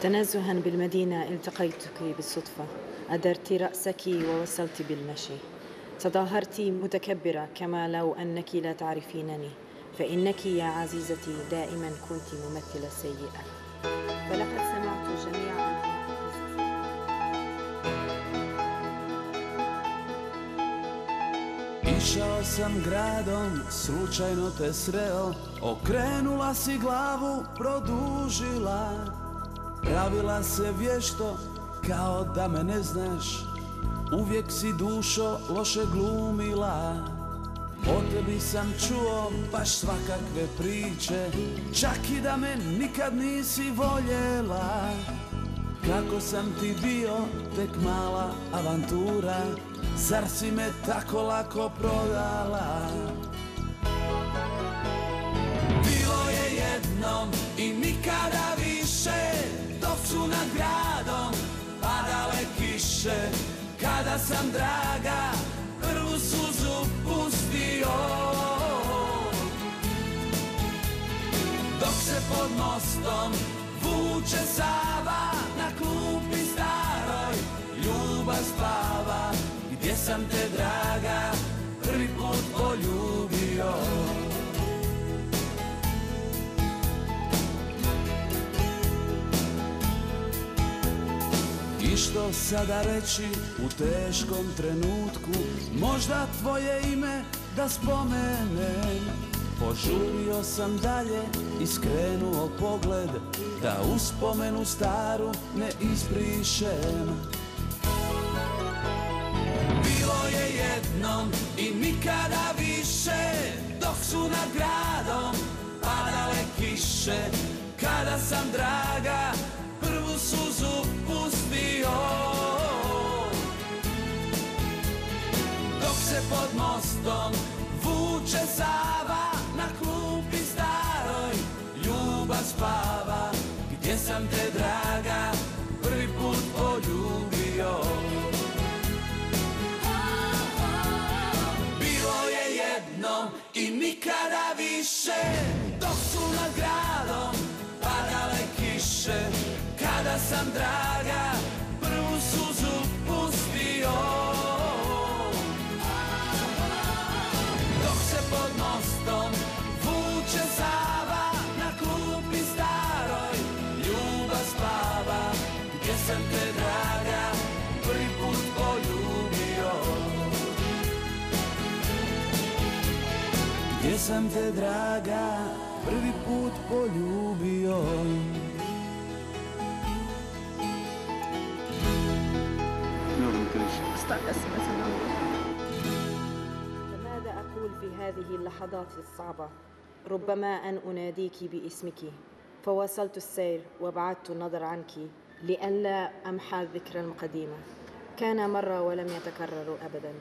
تنزها بالمدينة التقيتك بالصدفة، أدرت رأسك ووصلت بالمشي، تظاهرت متكبرة كما لو أنك لا تعرفينني، فإنك يا عزيزتي دائما كنت ممثلة سيئة. فلقد سمعت جميع Išao sam gradom, slučajno te sreo, okrenula si glavu, produžila, pravila se vješto, kao da me ne znaš, uvijek si dušo loše glumila. O tebi sam čuo baš svakakve priče, čak i da me nikad nisi voljela. Kako sam ti bio tek mala avantura, zar si me tako lako prodala? Bilo je jednom i nikada više, dok su nad gradom padale kiše, kada sam draga prvu suzu pustio. Dok se pod mostom vuče Sava, na klupi staroj ljubav spava, gdje sam te draga prvi put poljubio. I što sada reći u teškom trenutku, možda tvoje ime da spomenem. Požurio sam dalje i skrenuo pogled, da uspomenu staru ne izbrišem. Bilo je jednom i nikada više, dok su nad gradom padale kiše, kada sam draga prvu suzu pustio. Dok se pod mostom vuče Sava, na klupi staroj ljubav spava, gdje sam te draga prvi put poljubio. Bilo je jednom i nikada više, dok su nad gradom padale kiše, kada sam draga prvu suzu pustio. Dok se pod mostom vuče Sava, na klupi staroj ljubav spava, gdje sam te draga prvi put poljubio. Gdje sam te draga prvi put poljubio. فماذا أقول في هذه اللحظات الصعبة؟ ربما أن أناديك باسمك، فواصلت السير وابعدت النظر عنك لئلا أمحى الذكرى القديمة. كان مرة ولم يتكرر أبدا.